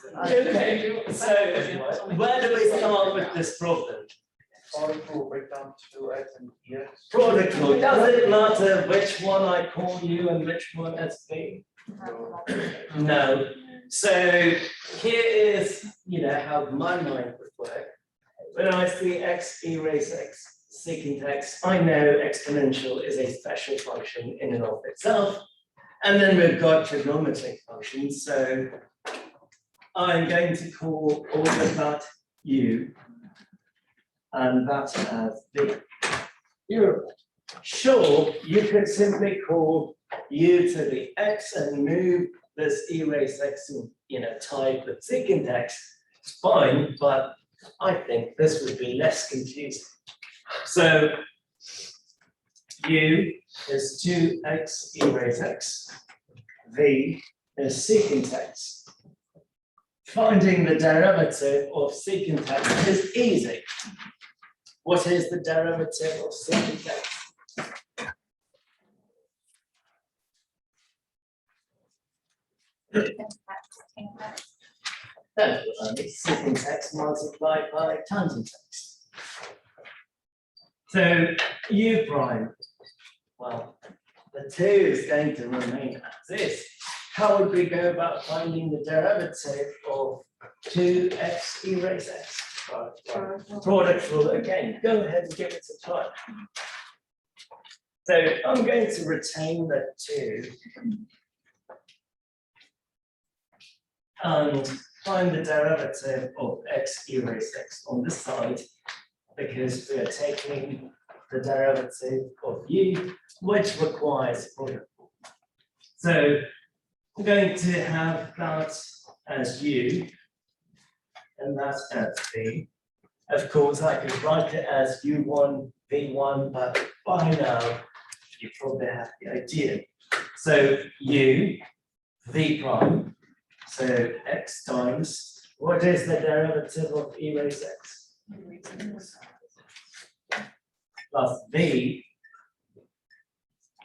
Okay, so where do we start with this problem? Product rule, break down to X and EX. Product rule, does it matter which one I call U and which one as B? No. So here is, how my mind would work. When I see x e raised x secant x, I know exponential is a special function in and of itself. And then we've got trigonometric functions. So I'm going to call all of that U and that as B. Sure, you could simply call U to the x and move this e raised x in, type with secant x. It's fine, but I think this would be less confusing. So U is 2x e raised x. V is secant x. Finding the derivative of secant x is easy. What is the derivative of secant x? Secant x multiplied by tangent x. So U prime, well, the 2 is going to remain as is. How would we go about finding the derivative of 2x e raised x? Product rule again. Go ahead and give it a try. So I'm going to retain the 2 and find the derivative of x e raised x on this side, because we are taking the derivative of u, which requires product rule. So I'm going to have that as u and that as v. Of course, I could write it as u1, v1, but by now you probably have the idea. So u, v prime, so x times, what is the derivative of e raised x? Plus v,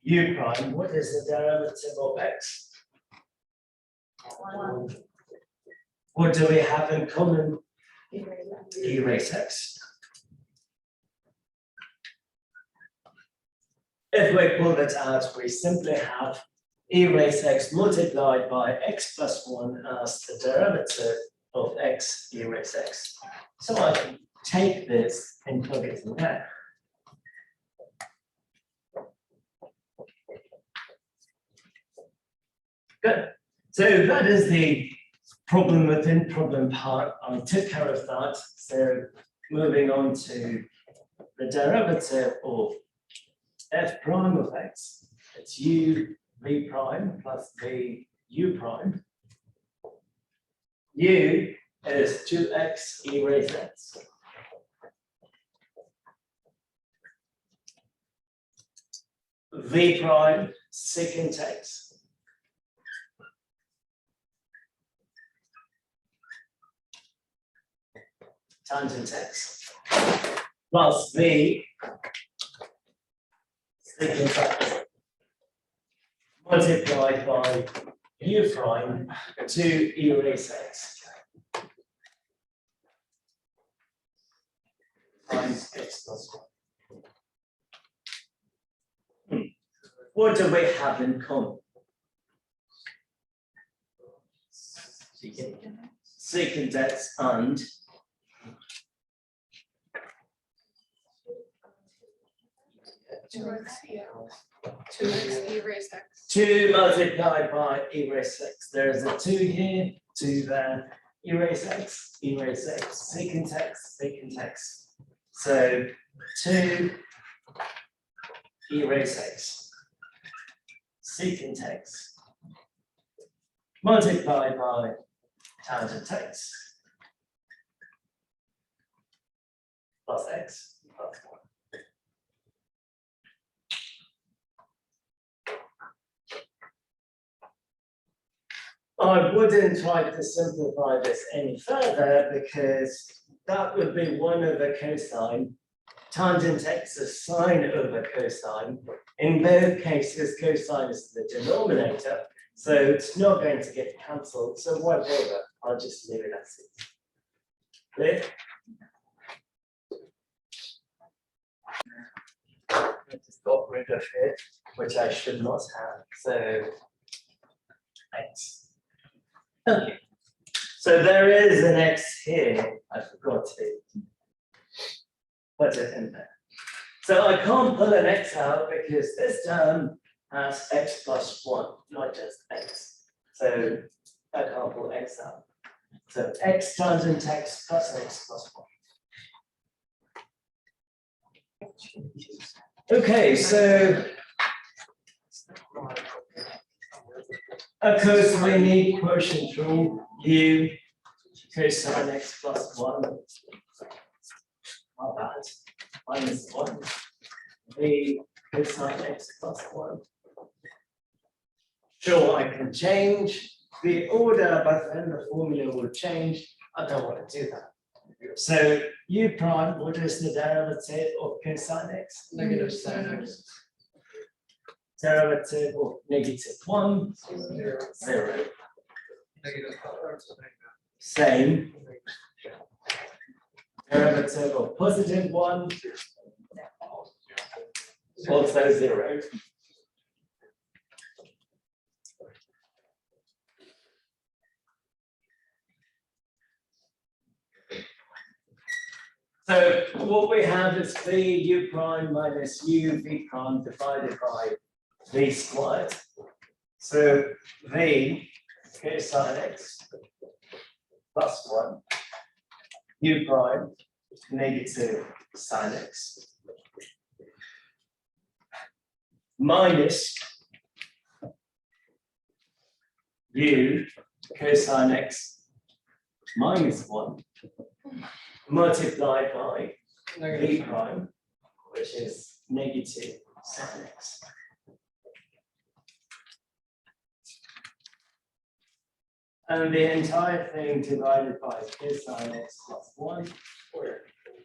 u prime, what is the derivative of x? 1. What do we have in common? E raised x. If we pull that out, we simply have e raised x multiplied by x plus 1 as the derivative of x e raised x. So I can take this and plug it in there. Good. So that is the problem within problem part. I took care of that. So moving on to the derivative of f prime of x. It's u v prime plus v u prime. U is 2x e raised x. V prime secant x. Tangent x plus v secant x multiplied by u prime to e raised x times x plus 1. What do we have in common? Secant x and 2x e raised x. 2 multiplied by e raised x. There is a 2 here, 2 there. E raised x, secant x. So 2 e raised x, secant x, multiplied by tangent x plus x plus 1. I wouldn't try to simplify this any further because that would be 1 over cosine. Tangent x is sine over cosine. In both cases, cosine is the denominator, so it's not going to get cancelled. So whatever, I'll just leave it as it. Clear? I just got rid of it, which I should not have, so x. Okay, so there is an x here, I forgot to put it in there. So I can't pull an x out because this term has x plus 1, not just x. So I can't pull x out. So x tangent x plus x plus 1. Okay, so of course we need quotient rule u cosine x plus 1. Not bad. Minus 1. V cosine x plus 1. Sure, I can change the order, but then the formula will change. I don't want to do that. So u prime, what is the derivative of cosine x? Negative sin x. Derivative of negative 1, 0. Negative. Same. Derivative of positive 1, also 0. So what we have is v u prime minus u v prime divided by v squared. So v cosine x plus 1, u prime negative sine x minus u cosine x minus 1 multiplied by v prime, which is negative sine x. And the entire thing divided by cosine x plus 1 or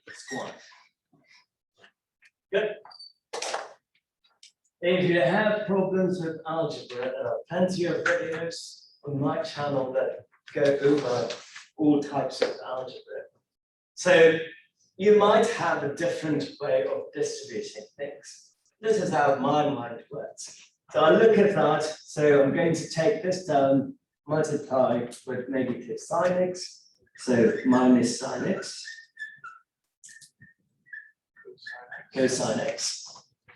squared. Good. If you have problems with algebra, there are plenty of videos on my channel that go over all types of algebra. So you might have a different way of distributing things. This is how my mind works. So I look at that, so I'm going to take this down, multiply with negative sine x, so minus sine x, cosine x,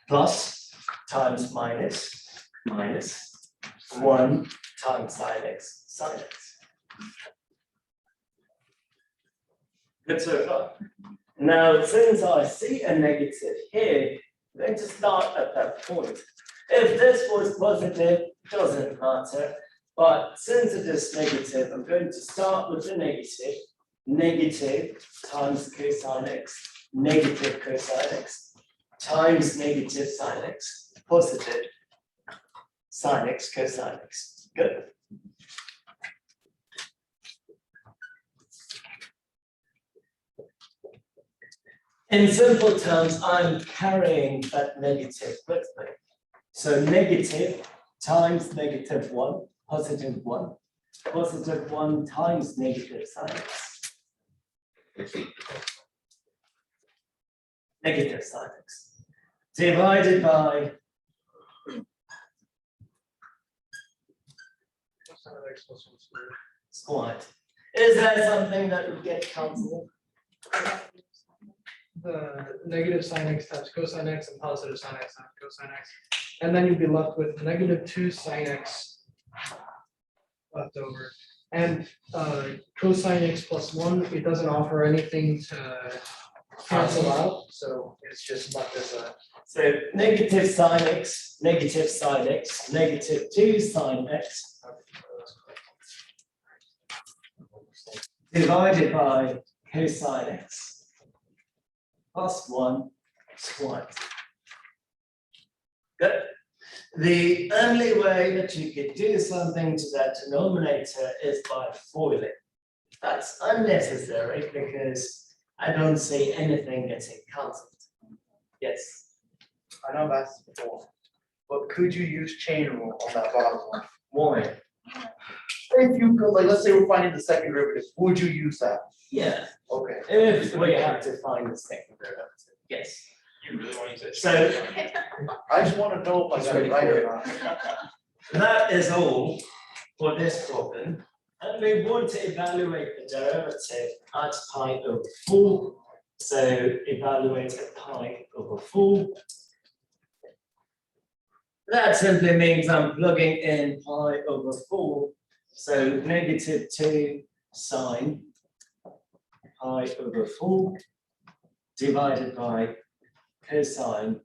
plus times minus 1 times sine x, sine x. Good so far. Now, since I see a negative here, I'm going to start at that point. If this was positive, doesn't matter. But since it is negative, I'm going to start with the negative. Negative times cosine x, negative cosine x, times negative sine x, positive sine x, cosine x. Good. In simple terms, I'm carrying that negative with me. So negative times negative 1, positive 1, positive 1 times negative sine x. Negative sine x. Divided by squared. Is there something that would get cancelled? The negative sine x times cosine x and positive sine x times cosine x. And then you'd be left with negative 2 sine x left over. And cosine x plus 1, it doesn't offer anything to cancel out. So it's just left as a. So negative sine x, negative sine x, negative 2 sine x divided by cosine x plus 1 squared. Good. The only way that you could do something to that denominator is by foiling. That's unnecessary because I don't see anything getting cancelled. Yes. I know that's before, but could you use chain rule on that bottom one? Why? If you go, like, let's say we're finding the second derivative, would you use that? Yeah, Okay. if we have to find the second derivative, yes. You really want to use it? So I just wanna know if I got it right or not. that is all for this problem. And we want to evaluate the derivative at pi over 4. So evaluate at pi over 4. That simply means I'm plugging in pi over 4. So -2 sine pi over 4 divided by cosine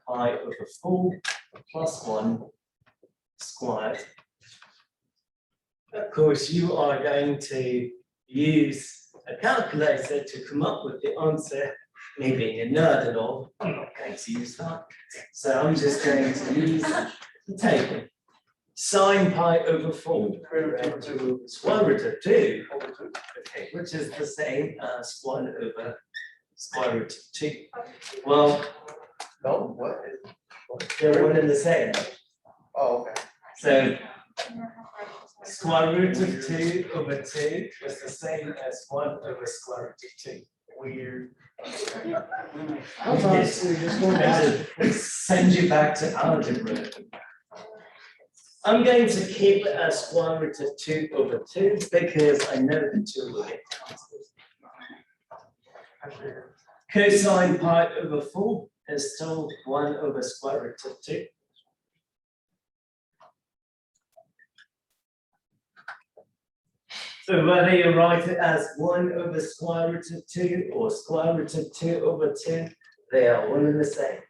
pi over 4 plus 1 squared. Of course, you are going to use a calculator to come up with the answer. Me being a nerd and all, I'm not going to use that. So I'm just going to use the table. Sine pi over 4 to square root of 2, okay, which is the same as 1 over square root of 2. Well, No, what? they're one and the same. Oh, okay. So square root of 2 over 2 is the same as 1 over square root of 2. Weird. I was honestly just going to. Send you back to algebra. I'm going to keep it as square root of 2 over 2 because I know the 2 will get cancelled. Cosine pi over 4 is still 1 over square root of 2. So whether you write it as 1 over square root of 2 or square root of 2 over 2, they are one and the same.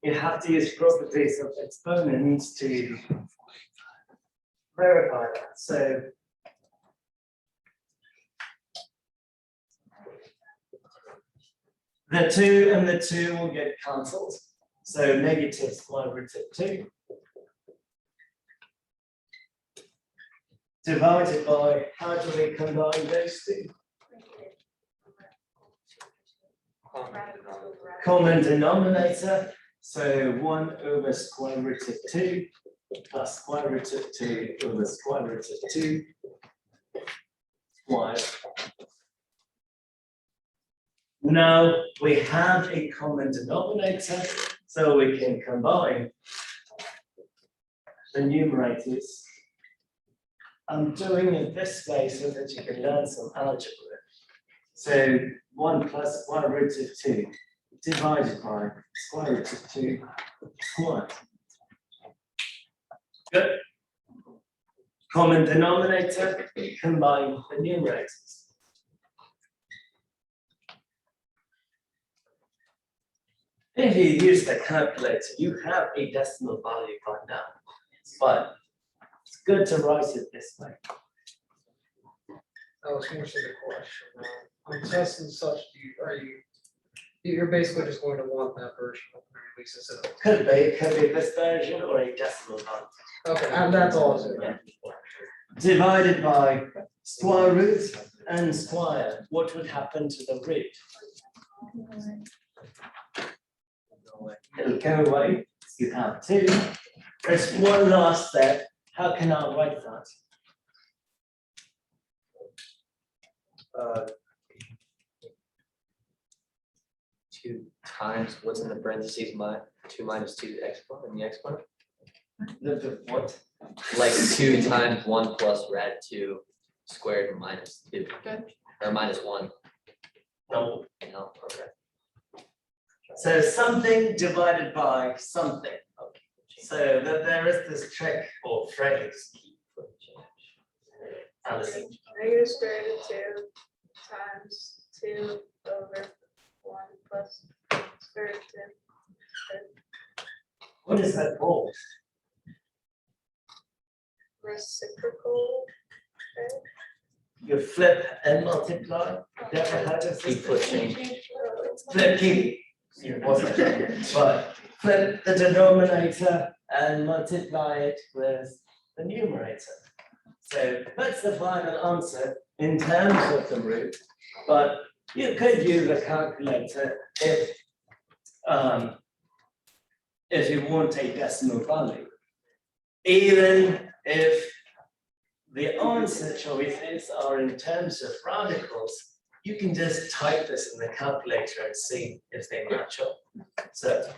You have to use properties of exponents to verify that. So the 2 and the 2 will get cancelled. So negative square root of 2 divided by, how do we combine those two? Common denominator. So 1 over square root of 2 plus square root of 2 over square root of 2 squared. Now we have a common denominator, so we can combine the numerators. I'm doing it this way so that you can learn some algebra. So 1 plus square root of 2 divided by square root of 2 squared. Good. Common denominator, combine the numerators. If you use the calculator, you have a decimal value by now, but it's good to write it this way. That was more so the question. On tests and such, you're basically just going to want that version of the very least instead of. It could be this version or a decimal value. Okay, and that's all it's in. Divided by square root and square, what would happen to the root? It'll go away, you have 2. There's one last step, how can I write that? 2 times what's in the parentheses, 2 minus 2 exponent in the exponent? The what? Like 2 times 1 plus rad 2 squared minus 2, Good. or minus 1. No, No, okay. so something divided by something. So there is this trick or phrase. Alison. Negative square root of 2 times 2 over 1 plus square root of 2. What is that called? Reciprocal. You flip and multiply. Never heard of Keep this? pushing. Flip keep. But flip the denominator and multiply it with the numerator. So that's the final answer in terms of the root, but you could use a calculator if you want a decimal value. even if the answer choices are in terms of radicals, you can just type this in the calculator and see if they match up. So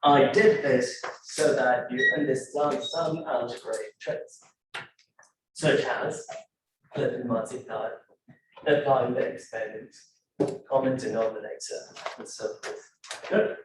I did this so that you understand some algebraic tricks, such as flipping multiply, applying the exponents, common denominator, and so forth. Good.